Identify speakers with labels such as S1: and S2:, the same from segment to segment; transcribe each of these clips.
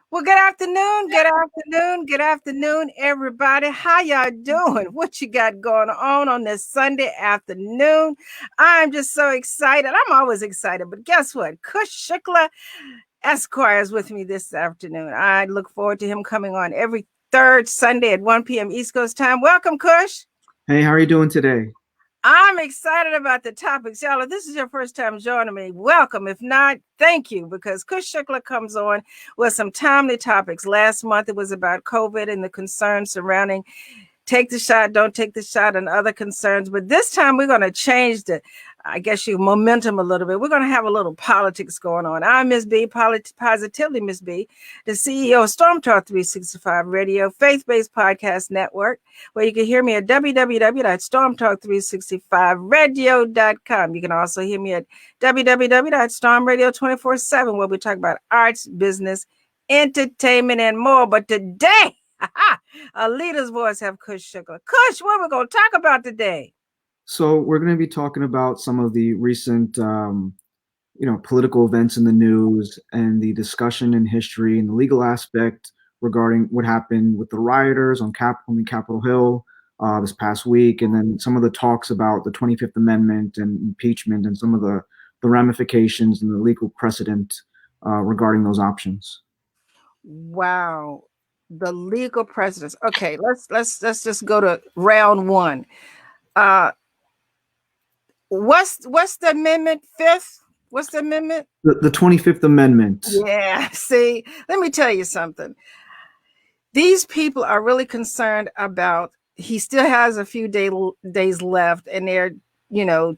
S1: Well, good afternoon, everybody. How y'all doing? What you got going on this Sunday afternoon? I'm just so excited. I'm always excited, but guess what? Kush Shukla Esquire is with me this afternoon. I look forward to him coming on every third Sunday at 1 p.m. East Coast time. Welcome, Kush.
S2: Hey, how are you doing today?
S1: I'm excited about the topics. Y'all, if this is your first time joining me, welcome. If not, thank you, because Kush Shukla comes on with some timely topics. Last month, it was about COVID and the concerns surrounding take the shot, don't take the shot, and other concerns. But this time, we're going to change your momentum a little bit. We're going to have a little politics going on. I'm Ms.B, positively Ms.B, the CEO of Storm Talk 365 Radio, faith-based podcast network, where you can hear me at www.stormtalk365radio.com. You can also hear me at www.stormradio247, where we talk about arts, business, entertainment, and more. But today, a leader's voice have Kush Shukla. Kush, what we're going to talk about today?
S2: So we're going to be talking about some of the recent, political events in the news and the discussion in history and the legal aspect regarding what happened with the rioters on the Capitol Hill this past week, and then some of the talks about the 25th Amendment and impeachment and some of the ramifications and the legal precedent regarding those options.
S1: Wow, the legal precedents. Okay, let's just go to round one. Uh, what's the amendment? Fifth? What's the amendment?
S2: The 25th Amendment.
S1: Yeah. See, let me tell you something. These people are really concerned about. He still has a few days left, and they're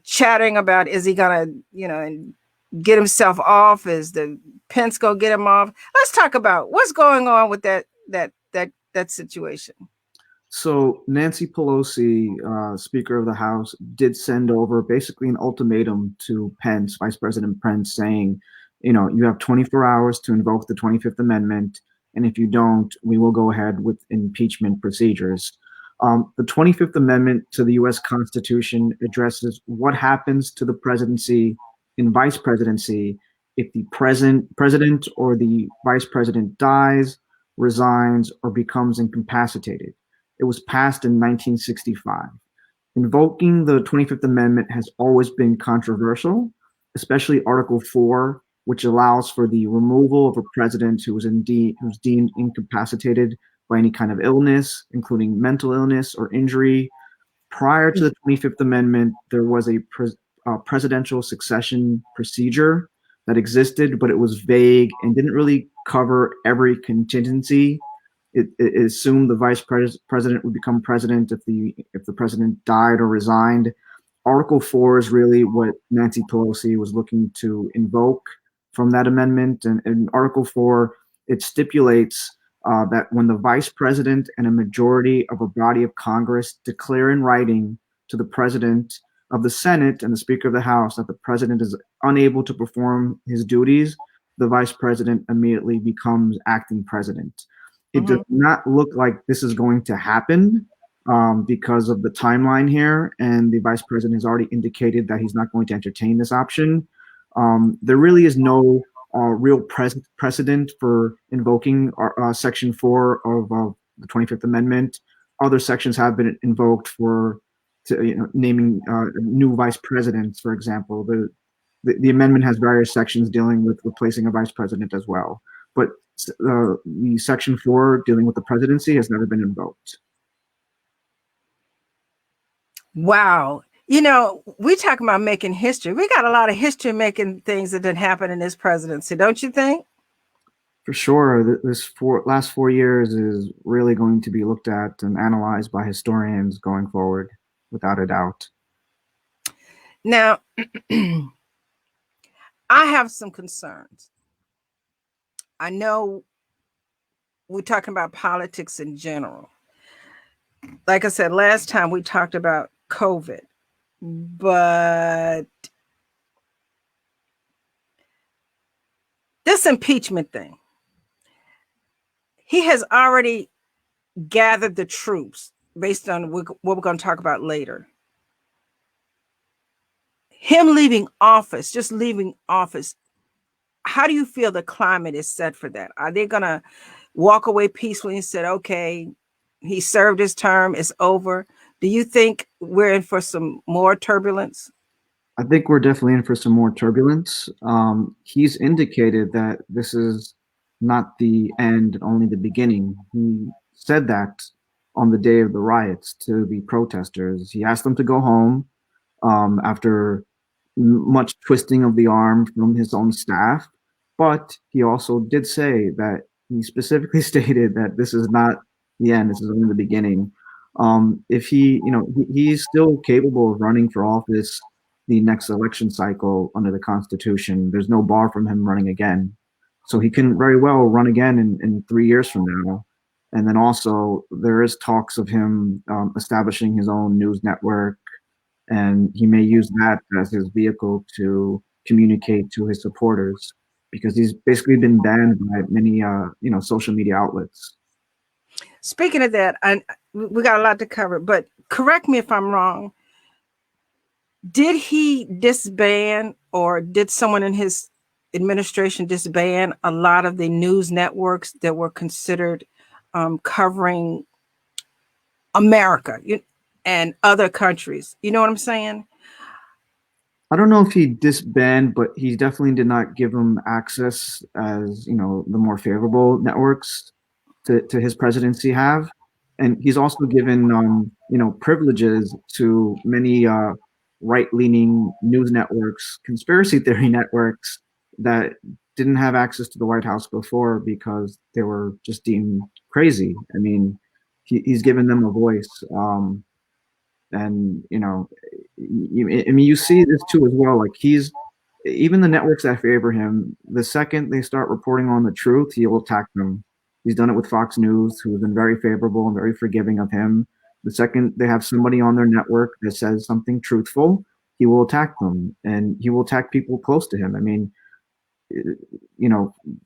S1: chattering about, is he gonna get himself off? Is the Pence gonna get him off? Let's talk about what's going on with that situation.
S2: So Nancy Pelosi, Speaker of the House, did send over basically an ultimatum to Pence, Vice President Pence, saying, you have 24 hours to invoke the 25th Amendment, and if you don't, we will go ahead with impeachment procedures. The 25th Amendment to the U.S. Constitution addresses what happens to the presidency and vice presidency if the president or the vice president dies, resigns, or becomes incapacitated. It was passed in 1965. Invoking the 25th Amendment has always been controversial, especially Article 4, which allows for the removal of a president who's deemed incapacitated by any kind of illness, including mental illness or injury. Prior to the 25th Amendment, there was a presidential succession procedure that existed, but it was vague and didn't really cover every contingency. It assumed the vice president would become president if the president died or resigned. Article 4 is really what Nancy Pelosi was looking to invoke from that amendment. And in Article 4, it stipulates that when the vice president and a majority of a body of Congress declare in writing to the president of the Senate and the Speaker of the House that the president is unable to perform his duties, the vice president immediately becomes acting president. It does not look like this is going to happen because of the timeline here, and the vice president has already indicated that he's not going to entertain this option. There really is no real precedent for invoking Section 4 of the 25th Amendment. Other sections have been invoked for naming new vice presidents, for example. The amendment has various sections dealing with replacing a vice president as well. But the Section 4 dealing with the presidency has never been invoked.
S1: Wow. We talk about making history. We got a lot of history making things that didn't happen in this presidency, don't you think?
S2: For sure. Last 4 years is really going to be looked at and analyzed by historians going forward, without a doubt.
S1: Now, I have some concerns. I know we're talking about politics in general. Like I said, last time we talked about COVID, but this impeachment thing, he has already gathered the troops based on what we're going to talk about later. Him leaving office, just leaving office, how do you feel the climate is set for that? Are they going to walk away peacefully and said, okay, he served his term, it's over? Do you think we're in for some more turbulence?
S2: I think we're definitely in for some more turbulence. He's indicated that this is not the end, only the beginning. He said that on the day of the riots to the protesters. He asked them to go home after much twisting of the arm from his own staff. But he also did say that he specifically stated that this is not the end, this is only the beginning. If he, he's still capable of running for office the next election cycle under the Constitution. There's no bar from him running again. So he can very well run again in 3 years from now. And then also, there is talks of him establishing his own news network, and he may use that as his vehicle to communicate to his supporters, because he's basically been banned by many social media outlets.
S1: Speaking of that, we got a lot to cover, but correct me if I'm wrong. Did he disband, or did someone in his administration disband a lot of the news networks that were considered covering America and other countries? You know what I'm saying?
S2: I don't know if he disbanded, but he definitely did not give him access as, the more favorable networks to his presidency have. And he's also given, privileges to many right-leaning news networks, conspiracy theory networks that didn't have access to the White House before because they were just deemed crazy. I mean, he's given them a voice. And you see this too as well. Like, even the networks that favor him, the second they start reporting on the truth, he will attack them. He's done it with Fox News, who has been very favorable and very forgiving of him. The second they have somebody on their network that says something truthful, he will attack them, and he will attack people close to him. I mean,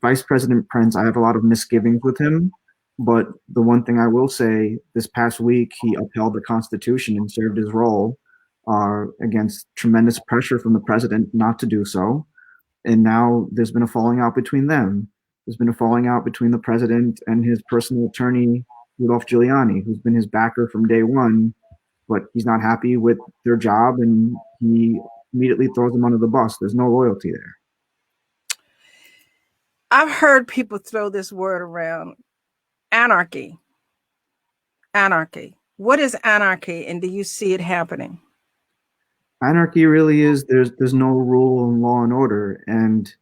S2: Vice President Pence, I have a lot of misgivings with him, but the one thing I will say, this past week, he upheld the Constitution and served his role against tremendous pressure from the president not to do so. And now there's been a falling out between them. There's been a falling out between the president and his personal attorney, Rudolph Giuliani, who's been his backer from day one, but he's not happy with their job, and he immediately throws them under the bus. There's no loyalty there.
S1: I've heard people throw this word around, anarchy. Anarchy. What is anarchy, and do you see it happening?
S2: Anarchy really is, there's no rule in law and order. And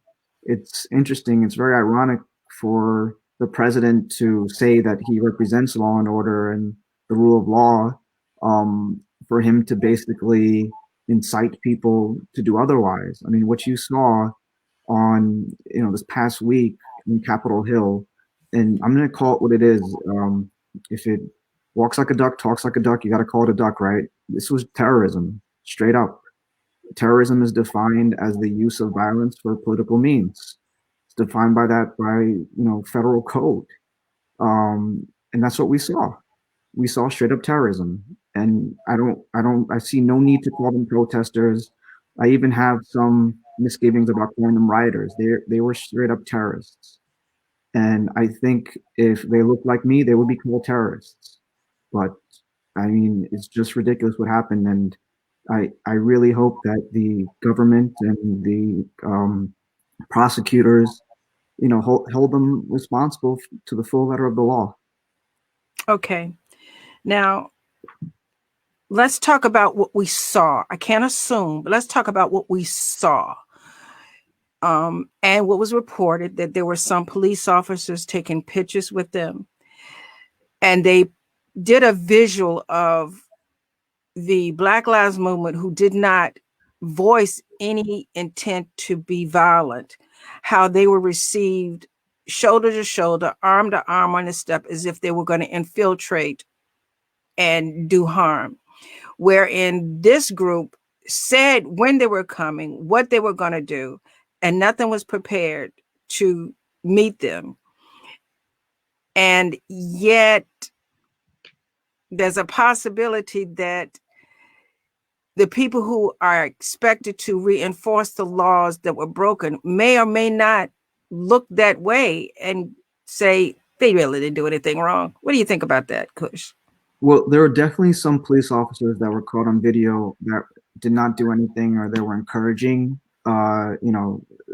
S2: it's interesting, it's very ironic for the president to say that he represents law and order and the rule of law, for him to basically incite people to do otherwise. I mean, what you saw on this past week in Capitol Hill, and I'm going to call it what it is. If it walks like a duck, talks like a duck, you got to call it a duck, right? This was terrorism, straight up. Terrorism is defined as the use of violence for political means. It's defined by that, by federal code, and that's what we saw. We saw straight up terrorism, and I see no need to call them protesters. I even have some misgivings about calling them rioters. They were straight up terrorists. And I think if they looked like me, they would be called terrorists. But I mean, it's just ridiculous what happened. And I really hope that the government and the prosecutors, hold them responsible to the full letter of the law.
S1: Okay. Now, let's talk about what we saw. I can't assume, but let's talk about what we saw. And what was reported, that there were some police officers taking pictures with them. And they did a visual of the Black Lives Movement, who did not voice any intent to be violent, how they were received shoulder to shoulder, arm to arm on the step, as if they were going to infiltrate and do harm. Wherein this group said when they were coming, what they were going to do, and nothing was prepared to meet them. And yet there's a possibility that the people who are expected to reinforce the laws that were broken may or may not look that way and say they really didn't do anything wrong. What do you think about that, Kush?
S2: Well, there were definitely some police officers that were caught on video that did not do anything, or they were encouraging,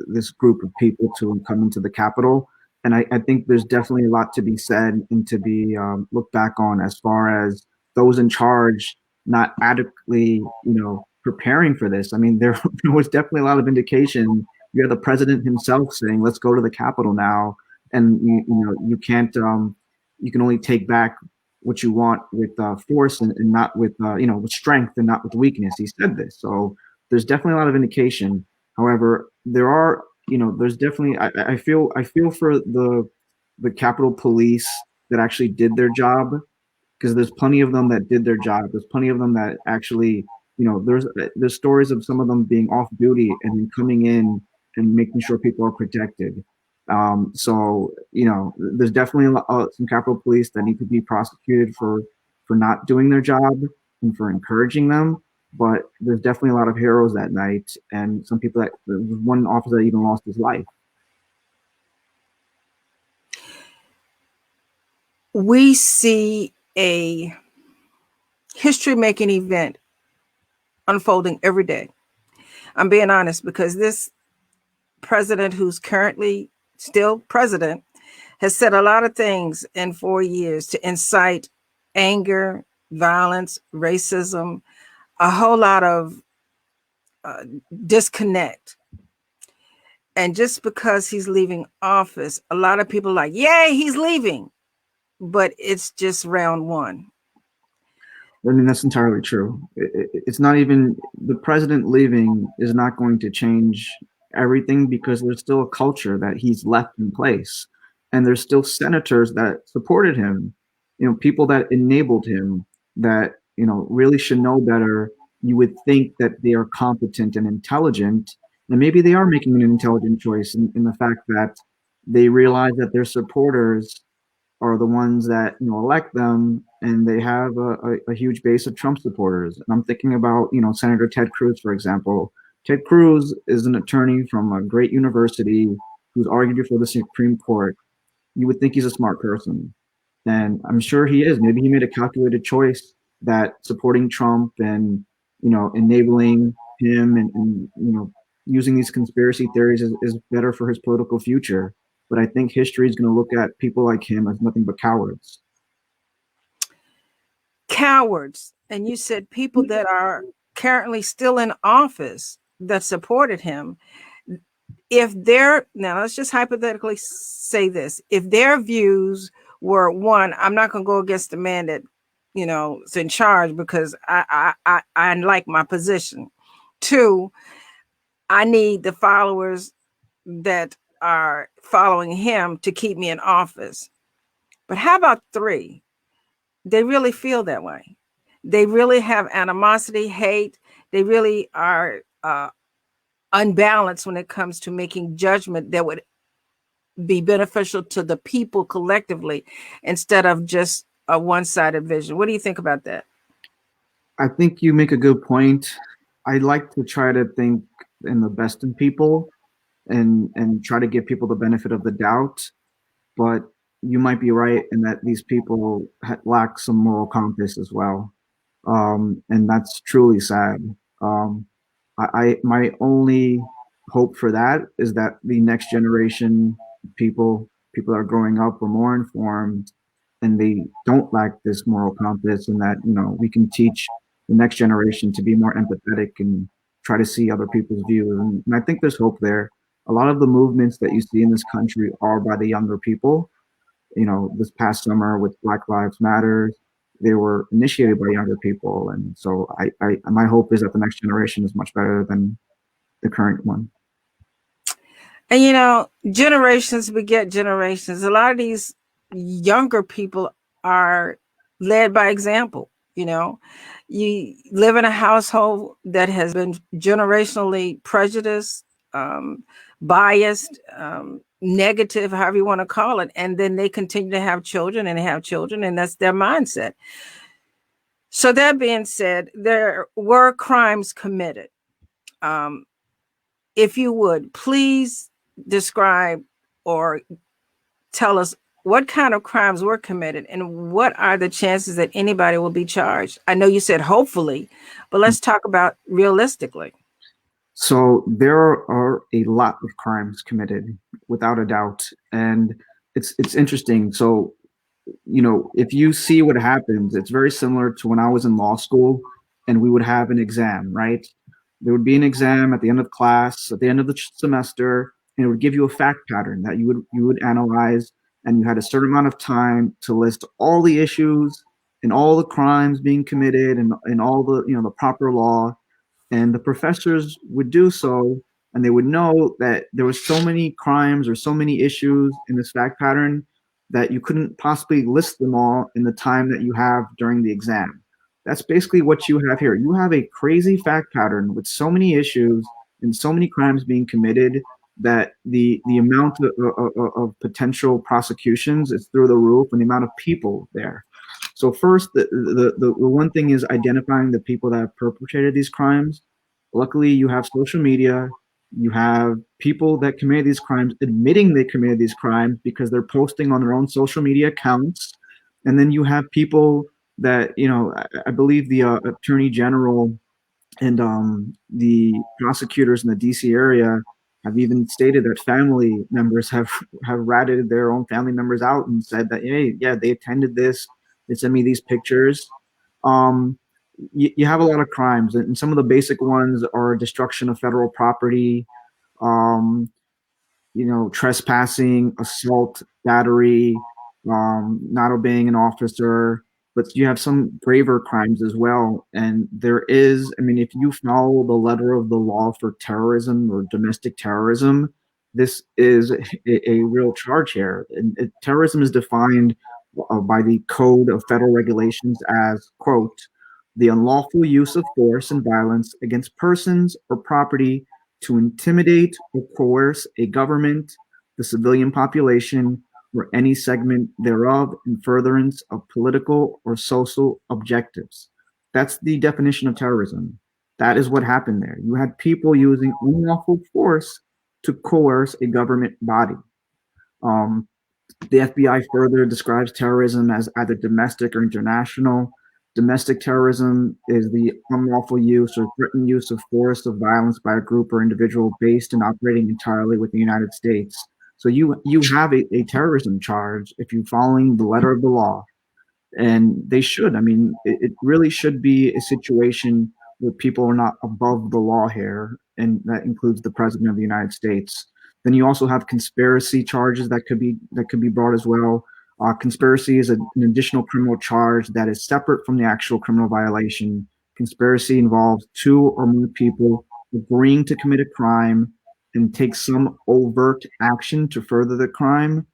S2: this group of people to come into the Capitol. And I think there's definitely a lot to be said and to be looked back on as far as those in charge not adequately, preparing for this. I mean, there was definitely a lot of indication. You had the president himself saying, "Let's go to the Capitol now," and you can't. You can only take back what you want with force and not with with strength and not with weakness. He said this, so there's definitely a lot of indication. However, there's definitely I feel for the Capitol Police that actually did their job, because there's plenty of them that did their job. There's plenty of them that actually, there's stories of some of them being off duty and then coming in and making sure people are protected. So there's definitely some Capitol Police that need to be prosecuted for not doing their job and for encouraging them. But there's definitely a lot of heroes that night, and some people that there was one officer that even lost his life.
S1: We see a history-making event unfolding every day. I'm being honest, because this president, who's currently still president, has said a lot of things in 4 years to incite anger, violence, racism, a whole lot of disconnect. And just because he's leaving office, a lot of people are like, yay, he's leaving. But it's just round one.
S2: I mean, that's entirely true. It's not even the president leaving is not going to change everything, because there's still a culture that he's left in place. And there's still senators that supported him, people that enabled him, that, really should know better. You would think that they are competent and intelligent, and maybe they are making an intelligent choice in the fact that they realize that their supporters are the ones that elect them, and they have a huge base of Trump supporters. And I'm thinking about Senator Ted Cruz, for example. Ted Cruz is an attorney from a great university who's argued before the Supreme Court. You would think he's a smart person, and I'm sure he is. Maybe he made a calculated choice that supporting Trump and enabling him and using these conspiracy theories is better for his political future. But I think history is going to look at people like him as nothing but cowards.
S1: Cowards. And you said people that are currently still in office that supported him. Now let's just hypothetically say this. If their views were, one, I'm not going to go against the man that, is in charge because I like my position. Two, I need the followers that are following him to keep me in office. But how about three? They really feel that way. They really have animosity, hate. They really are unbalanced when it comes to making judgment that would be beneficial to the people collectively instead of just a one-sided vision. What do you think about that?
S2: I think you make a good point. I like to try to think in the best in people and try to give people the benefit of the doubt. But you might be right in that these people lack some moral compass as well, and that's truly sad. Um, my only hope for that is that the next generation people that are growing up are more informed, and they don't lack this moral compass, and that we can teach the next generation to be more empathetic and try to see other people's views. And I think there's hope there. A lot of the movements that you see in this country are by the younger people. This past summer with Black Lives Matter, they were initiated by younger people, and so my hope is that the next generation is much better than the current one.
S1: And generations beget generations. A lot of these younger people are led by example. You live in a household that has been generationally prejudiced, biased, negative, however you want to call it. And then they continue to have children and have children, and that's their mindset. So that being said, there were crimes committed. If you would, please describe or tell us what kind of crimes were committed and what are the chances that anybody will be charged. I know you said hopefully, but let's talk about realistically.
S2: So there are a lot of crimes committed, without a doubt, and it's interesting. So, if you see what happens, it's very similar to when I was in law school and we would have an exam, right? There would be an exam at the end of class, at the end of the semester, and it would give you a fact pattern that you would analyze, and you had a certain amount of time to list all the issues and all the crimes being committed and all the the proper law, and the professors would do so, and they would know that there was so many crimes or so many issues in this fact pattern that you couldn't possibly list them all in the time that you have during the exam. That's basically what you have here. You have a crazy fact pattern with so many issues and so many crimes being committed that the amount of potential prosecutions is through the roof, and the amount of people there. So first, the one thing is identifying the people that have perpetrated these crimes. Luckily, you have social media. You have people that committed these crimes admitting they committed these crimes because they're posting on their own social media accounts. And then you have people that, I believe the attorney general and the prosecutors in the DC area have even stated that family members have ratted their own family members out and said that, hey, yeah, they attended this. They sent me these pictures. Um, you have a lot of crimes, and some of the basic ones are destruction of federal property, um, trespassing, assault, battery, not obeying an officer. But you have some graver crimes as well. And there is, I mean, if you follow the letter of the law for terrorism or domestic terrorism, this is a real charge here. And terrorism is defined by the Code of Federal Regulations as, quote, the unlawful use of force and violence against persons or property to intimidate or coerce a government, the civilian population, or any segment thereof in furtherance of political or social objectives. That's the definition of terrorism. That is what happened there. You had people using unlawful force to coerce a government body. Um, the FBI further describes terrorism as either domestic or international. Domestic terrorism is the unlawful use or threatened use of force of violence by a group or individual based and operating entirely within the United States. So you have a terrorism charge if you're following the letter of the law, and they should. I mean, it really should be a situation where people are not above the law here, and that includes the president of the United States. Then you also have conspiracy charges that could be brought as well. Conspiracy is an additional criminal charge that is separate from the actual criminal violation. Conspiracy involves two or more people agreeing to commit a crime and take some overt action to further the crime.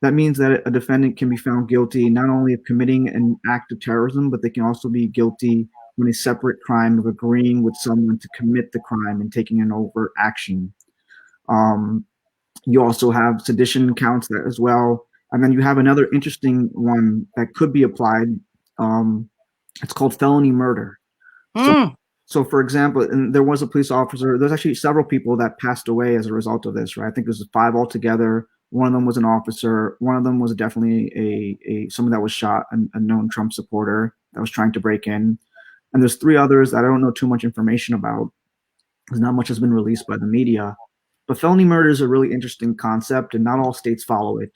S2: That means that a defendant can be found guilty not only of committing an act of terrorism, but they can also be guilty when a separate crime of agreeing with someone to commit the crime and taking an overt action. Um, you also have sedition counts that as well. And then you have another interesting one that could be applied. Um, it's called felony murder. So,
S1: Mm.
S2: so for example, and there was a police officer. There's actually several people that passed away as a result of this, right? I think there's five altogether. One of them was an officer. One of them was definitely a someone that was shot, a known Trump supporter that was trying to break in. And there's three others that I don't know too much information about because not much has been released by the media. But felony murder is a really interesting concept, and not all states follow it.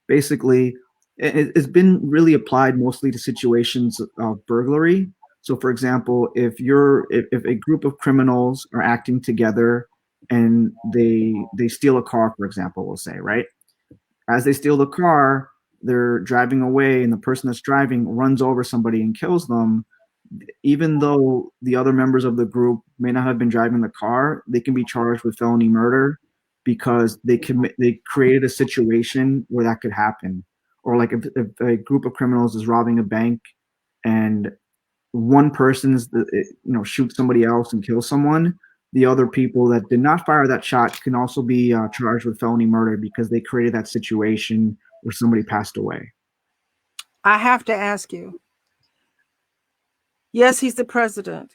S2: Basically, it's been really applied mostly to situations of burglary. So, for example, if a group of criminals are acting together and they steal a car, for example, we'll say, right? As they steal the car, they're driving away, and the person that's driving runs over somebody and kills them. Even though the other members of the group may not have been driving the car, they can be charged with felony murder because they created a situation where that could happen. Or like if a group of criminals is robbing a bank and one person's shoots somebody else and kills someone, the other people that did not fire that shot can also be charged with felony murder because they created that situation where somebody passed away.
S1: I have to ask you, Yes, he's the president.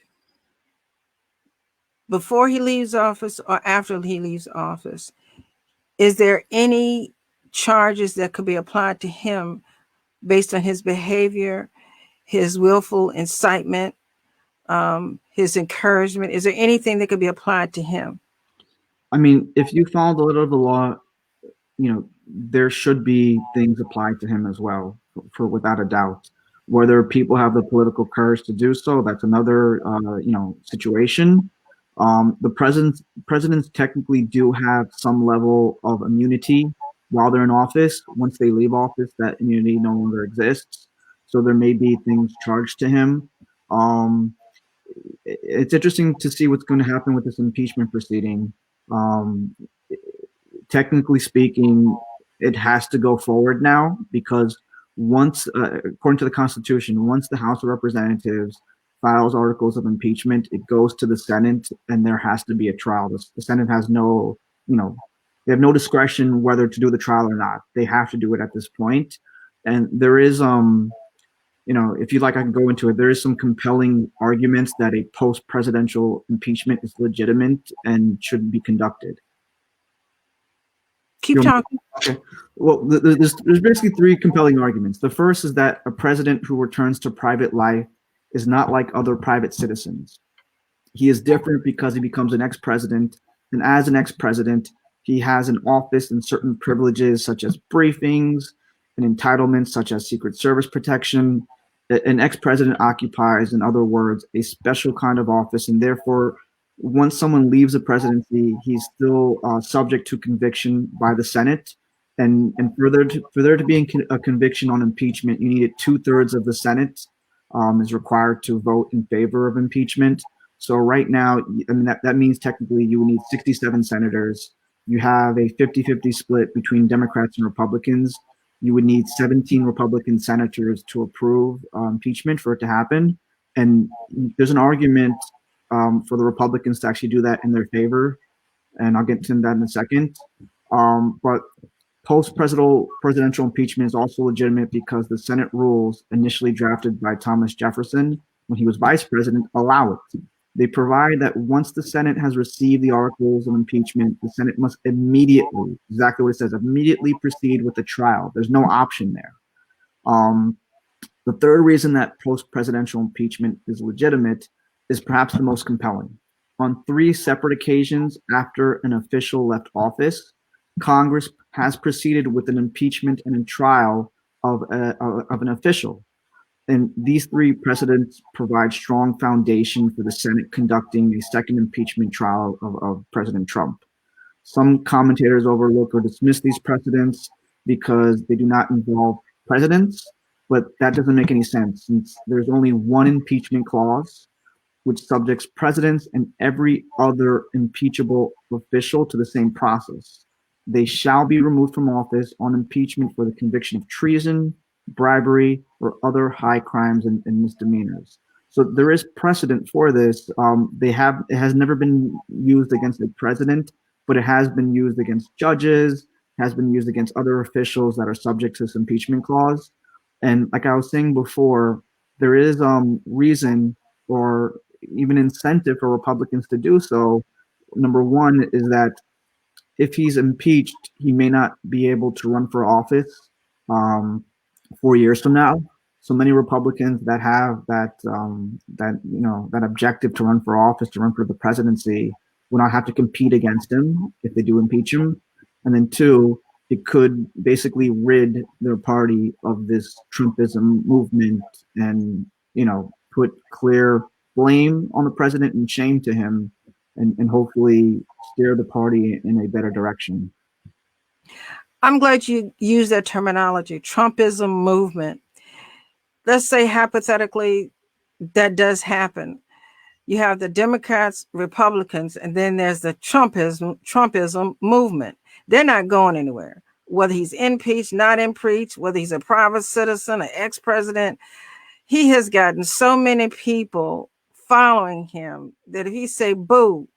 S1: Before he leaves office or after he leaves office, is there any charges that could be applied to him based on his behavior, his willful incitement, his encouragement? Is there anything that could be applied to him?
S2: I mean, if you follow the letter of the law, there should be things applied to him as well, for without a doubt. Whether people have the political courage to do so, that's another situation. The presidents technically do have some level of immunity while they're in office. Once they leave office, that immunity no longer exists. So there may be things charged to him. Um, it's interesting to see what's going to happen with this impeachment proceeding. Um, Technically speaking, it has to go forward now because according to the Constitution, once the House of Representatives files articles of impeachment, it goes to the Senate, and there has to be a trial. The Senate has they have no discretion whether to do the trial or not. They have to do it at this point, and there is if you'd like, I can go into it. There is some compelling arguments that a post-presidential impeachment is legitimate and should be conducted.
S1: Keep talking.
S2: Okay. Well, there's basically three compelling arguments. The first is that a president who returns to private life is not like other private citizens. He is different because he becomes an ex-president, and as an ex-president, he has an office and certain privileges such as briefings and entitlements such as Secret Service protection. An ex-president occupies, in other words, a special kind of office, and therefore once someone leaves the presidency, he's still subject to conviction by the Senate. And for there to be a conviction on impeachment, you needed 2/3 of the Senate is required to vote in favor of impeachment. So right now, I mean, that means technically you need 67 senators. You have a 50-50 split between Democrats and Republicans. You would need 17 Republican senators to approve impeachment for it to happen. And there's an argument for the Republicans to actually do that in their favor, and I'll get to that in a second. But post-presidential impeachment is also legitimate because the Senate rules, initially drafted by Thomas Jefferson when he was vice president, allow it. They provide that once the Senate has received the articles of impeachment, the Senate must immediately, exactly what it says, immediately proceed with the trial. There's no option there. The third reason that post-presidential impeachment is legitimate is perhaps the most compelling. On 3 separate occasions after an official left office, Congress has proceeded with an impeachment and a trial of an official. And these 3 precedents provide strong foundation for the Senate conducting a second impeachment trial of President Trump. Some commentators overlook or dismiss these precedents because they do not involve presidents, but that doesn't make any sense since there's only one impeachment clause which subjects presidents and every other impeachable official to the same process. They shall be removed from office on impeachment for the conviction of treason, bribery, or other high crimes and misdemeanors. So there is precedent for this. It has never been used against a president, but it has been used against judges, has been used against other officials that are subject to this impeachment clause. And like I was saying before, there is reason or even incentive for Republicans to do so. Number one is that if he's impeached, he may not be able to run for office 4 years from now. So many Republicans that have that objective to run for office, to run for the presidency, will not have to compete against him if they do impeach him. And then 2, it could basically rid their party of this Trumpism movement and put clear blame on the president and shame to him, and hopefully steer the party in a better direction.
S1: I'm glad you used that terminology, Trumpism movement. Let's say hypothetically that does happen. You have the Democrats, Republicans, and then there's the Trumpism movement. They're not going anywhere. Whether he's impeached, not impeached, whether he's a private citizen, an ex-president, he has gotten so many people following him that if he say boo,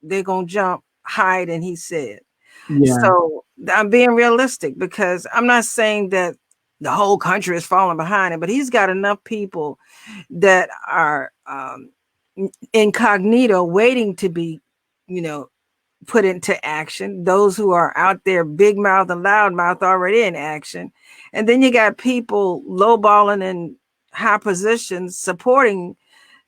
S1: they're going to jump, hide, and he said.
S2: Yeah.
S1: So I'm being realistic because I'm not saying that the whole country is falling behind him, but he's got enough people that are incognito waiting to be, you know, put into action. Those who are out there big mouth and loud mouth already in action. And then you got people lowballing in high positions supporting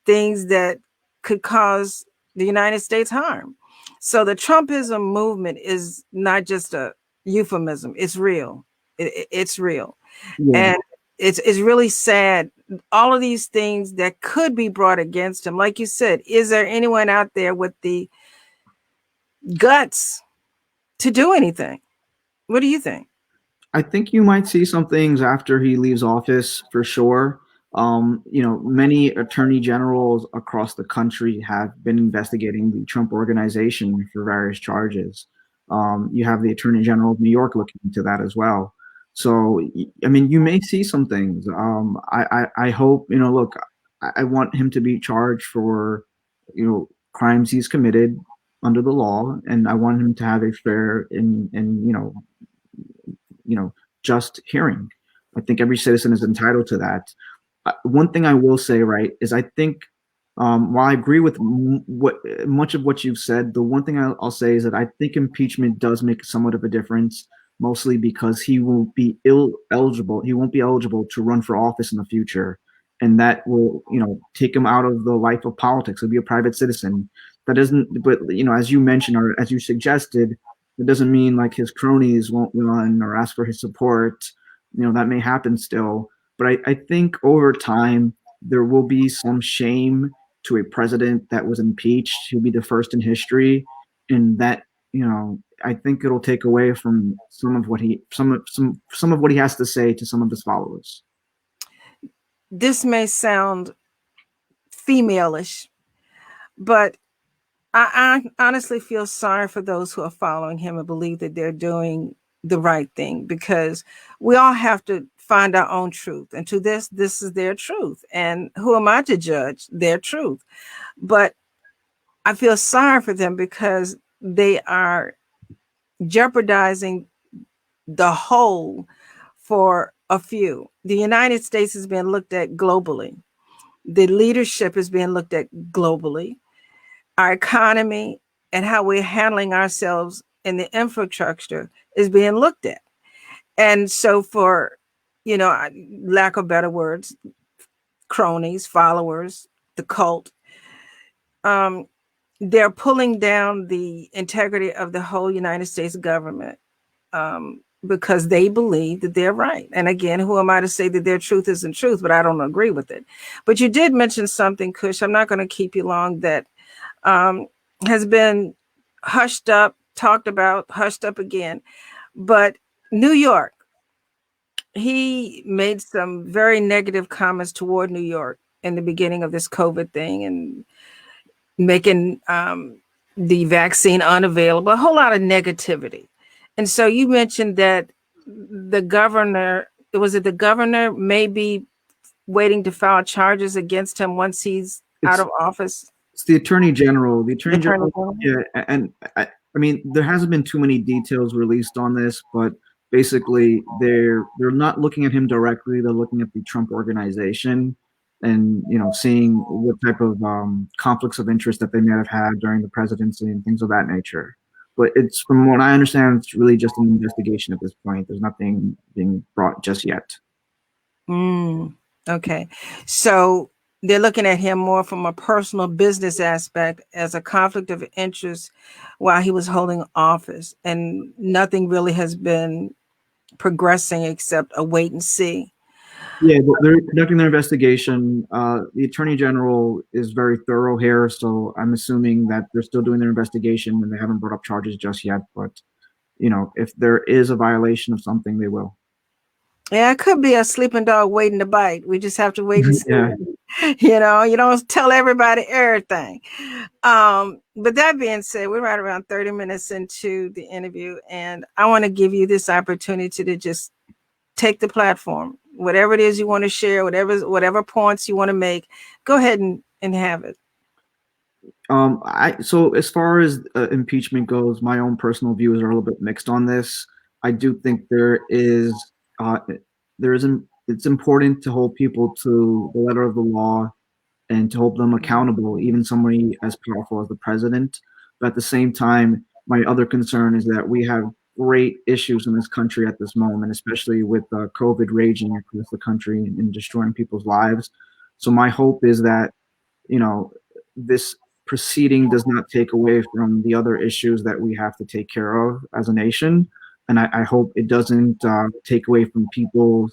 S1: things that could cause the United States harm. So the Trumpism movement is not just a euphemism. It's real. It's real.
S2: Yeah.
S1: And it's really sad. All of these things that could be brought against him. Like you said, is there anyone out there with the guts to do anything? What do you think?
S2: I think you might see some things after he leaves office for sure. Many attorney generals across the country have been investigating the Trump organization for various charges. You have the Attorney General of New York looking into that as well. So, I mean, you may see some things. I hope, look, I want him to be charged for, crimes he's committed under the law, and I want him to have a fair and just hearing. I think every citizen is entitled to that. One thing I will say, right, is I think while I agree with much of what you've said, the one thing I'll say is that I think impeachment does make somewhat of a difference, mostly because he will be eligible. He won't be eligible to run for office in the future, and that will, take him out of the life of politics. He'll be a private citizen. That doesn't, but as you mentioned or as you suggested, it doesn't mean like his cronies won't run or ask for his support. That may happen still, but I think over time there will be some shame to a president that was impeached. He'll be the first in history, and that I think it'll take away from some of what he has to say to some of his followers.
S1: This may sound femaleish, but I honestly feel sorry for those who are following him and believe that they're doing the right thing, because we all have to find our own truth. And to this is their truth. And who am I to judge their truth? But I feel sorry for them because they are jeopardizing the whole for a few. The United States is being looked at globally. The leadership is being looked at globally. Our economy and how we're handling ourselves in the infrastructure is being looked at. And so for, lack of better words, cronies, followers, the cult, they're pulling down the integrity of the whole United States government because they believe that they're right. And again, who am I to say that their truth isn't truth, but I don't agree with it. But you did mention something, Kush, I'm not going to keep you long, that has been hushed up, talked about, hushed up again. But New York, he made some very negative comments toward New York in the beginning of this COVID thing and making the vaccine unavailable, a whole lot of negativity. And so you mentioned that the governor, was it the governor, may be waiting to file charges against him once he's out of office?
S2: It's the attorney general. The attorney
S1: Attorney
S2: general,
S1: General?
S2: yeah, and I mean, there hasn't been too many details released on this, but basically, they're not looking at him directly. They're looking at the Trump organization, and seeing what type of conflicts of interest that they may have had during the presidency and things of that nature. But it's, from what I understand, it's really just an investigation at this point. There's nothing being brought just yet.
S1: Okay. So they're looking at him more from a personal business aspect as a conflict of interest while he was holding office. And nothing really has been progressing except a wait and see.
S2: Yeah, they're conducting their investigation. The attorney general is very thorough here, so I'm assuming that they're still doing their investigation and they haven't brought up charges just yet. But if there is a violation of something, they will.
S1: Yeah, it could be a sleeping dog waiting to bite. We just have to wait and see.
S2: Yeah.
S1: You don't tell everybody everything. But that being said, we're right around 30 minutes into the interview, and I want to give you this opportunity to just take the platform. Whatever it is you want to share, whatever points you want to make, go ahead and have it.
S2: So as far as impeachment goes, my own personal views are a little bit mixed on this. I do think there is it's important to hold people to the letter of the law and to hold them accountable, even somebody as powerful as the president. But at the same time, my other concern is that we have great issues in this country at this moment, especially with COVID raging across the country and destroying people's lives. So my hope is that, you know, this proceeding does not take away from the other issues that we have to take care of as a nation. And I hope it doesn't take away from people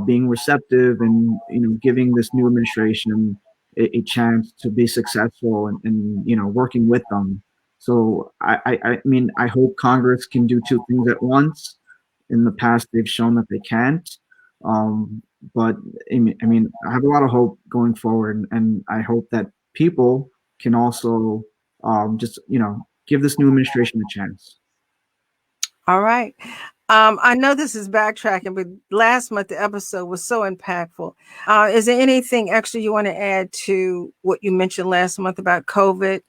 S2: being receptive and, giving this new administration a chance to be successful and, working with them. So I mean, I hope Congress can do two things at once. In the past, they've shown that they can't. Um, but I mean, I have a lot of hope going forward, and I hope that people can also just give this new administration a chance.
S1: All right. I know this is backtracking, but last month the episode was so impactful. Is there anything extra you want to add to what you mentioned last month about COVID,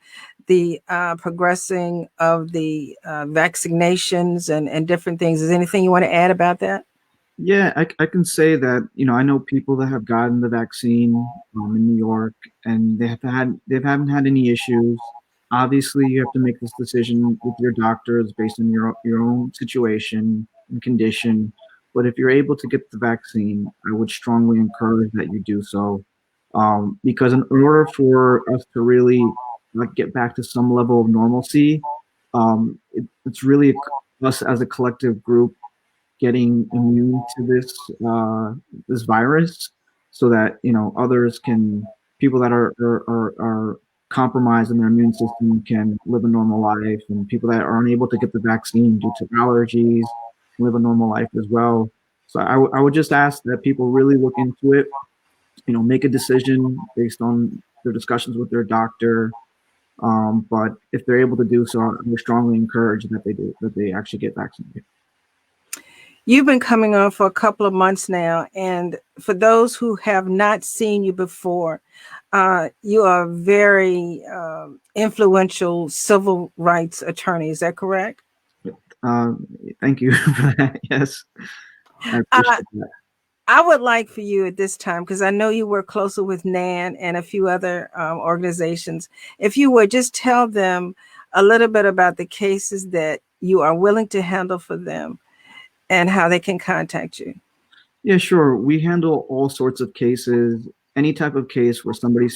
S1: the progressing of the vaccinations and different things? Is there anything you want to add about that?
S2: Yeah, I can say that, I know people that have gotten the vaccine in New York, and they haven't had any issues. Obviously, you have to make this decision with your doctors based on your own situation and condition. But if you're able to get the vaccine, I would strongly encourage that you do so, because in order for us to really like get back to some level of normalcy, it's really us as a collective group getting immune to this virus, so that others can people that are compromised in their immune system can live a normal life, and people that are unable to get the vaccine due to allergies live a normal life as well. So I would just ask that people really look into it, make a decision based on their discussions with their doctor. But if they're able to do so, I would strongly encourage that they actually get vaccinated.
S1: You've been coming on for a couple of months now, and for those who have not seen you before, you are a very influential civil rights attorney. Is that correct?
S2: Thank you for that. Yes, I appreciate that.
S1: I would like for you at this time, because I know you work closer with NAN and a few other organizations, if you would just tell them a little bit about the cases that you are willing to handle for them and how they can contact you.
S2: Yeah, sure. We handle all sorts of cases. Any type of case where somebody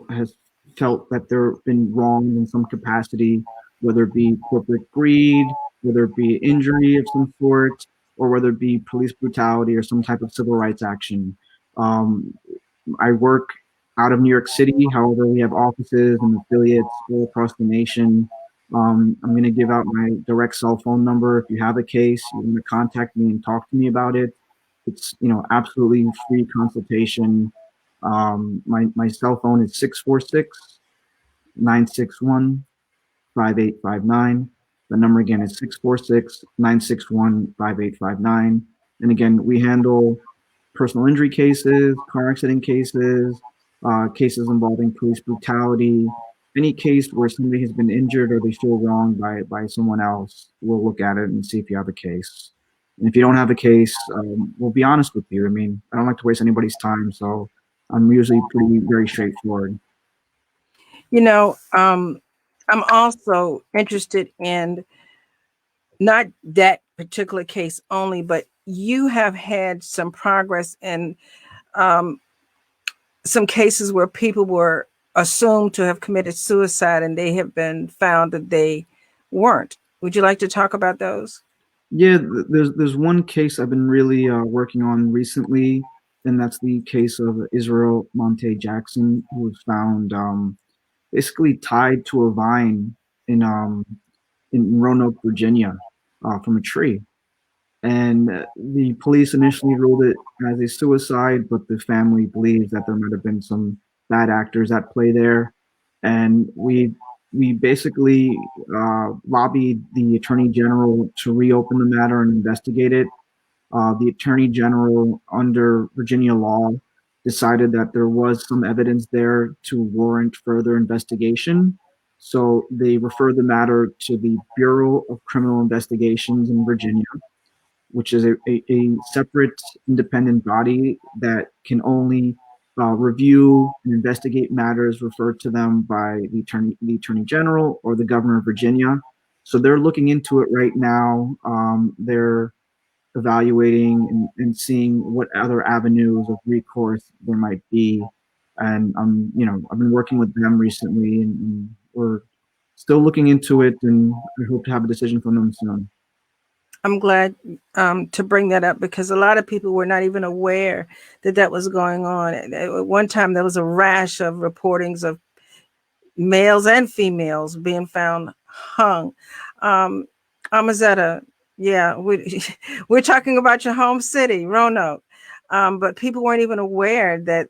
S2: has felt that they've been wronged in some capacity, whether it be corporate greed, whether it be injury of some sort, or whether it be police brutality or some type of civil rights action. Um, I work out of New York City. However, we have offices and affiliates all across the nation. I'm going to give out my direct cell phone number. If you have a case, you want to contact me and talk to me about it. It's absolutely free consultation. My cell phone is 646-961-5859. The number again is 646-961-5859. And again, we handle personal injury cases, car accident cases, cases involving police brutality. Any case where somebody has been injured or they feel wronged by someone else, we'll look at it and see if you have a case. And if you don't have a case, we'll be honest with you. I mean, I don't like to waste anybody's time, so I'm usually very straightforward.
S1: I'm also interested in not that particular case only, but you have had some progress in some cases where people were assumed to have committed suicide and they have been found that they weren't. Would you like to talk about those?
S2: Yeah, there's one case I've been really working on recently, and that's the case of Israel Monte Jackson, who was found basically tied to a vine in Roanoke, Virginia, from a tree. And the police initially ruled it as a suicide, but the family believes that there might have been some bad actors at play there. And we basically lobbied the attorney general to reopen the matter and investigate it. The attorney general, under Virginia law, decided that there was some evidence there to warrant further investigation. So they referred the matter to the Bureau of Criminal Investigations in Virginia. which is a separate independent body that can only review and investigate matters referred to them by the attorney general or the governor of Virginia. So they're looking into it right now. They're evaluating and seeing what other avenues of recourse there might be. And I've been working with them recently, and we're still looking into it, and I hope to have a decision from them soon.
S1: I'm glad to bring that up because a lot of people were not even aware that that was going on. At one time, there was a rash of reportings of males and females being found hung. Amazetta, yeah, we're talking about your home city, Roanoke, but people weren't even aware that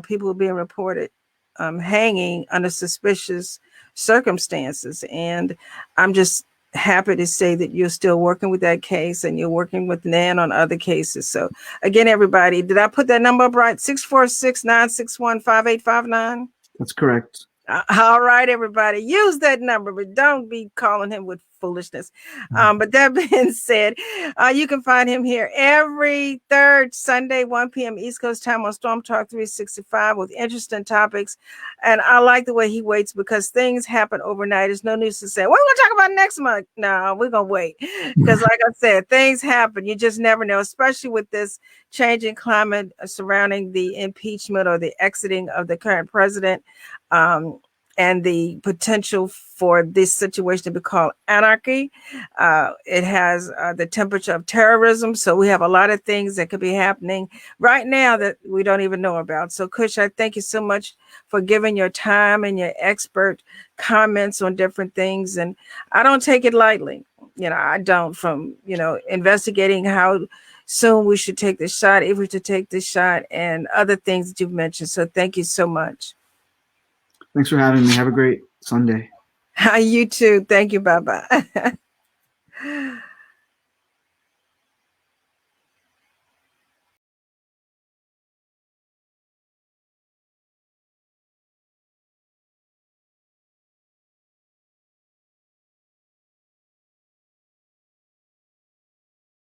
S1: people were being reported hanging under suspicious circumstances, and I'm just happy to say that you're still working with that case and you're working with Nan on other cases. So again, everybody, did I put that number up right? 646-961-5859?
S2: That's correct.
S1: All right, everybody, use that number, but don't be calling him with foolishness. But that being said, you can find him here every third Sunday, 1 p.m. East Coast time on Storm Talk 365 with interesting topics. And I like the way he waits because things happen overnight. There's no news to say, what are we going to talk about next month? No, we're going to wait. Because like I said, things happen. You just never know, especially with this changing climate surrounding the impeachment or the exiting of the current president. And the potential for this situation to be called anarchy. It has the temperature of terrorism. So we have a lot of things that could be happening right now that we don't even know about. So Kush, I thank you so much for giving your time and your expert comments on different things. And I don't take it lightly. I don't, from, investigating how soon we should take this shot, if we should take this shot, and other things that you've mentioned. So thank you so much.
S2: Thanks for having me. Have a great Sunday.
S1: You too. Thank you. Bye-bye.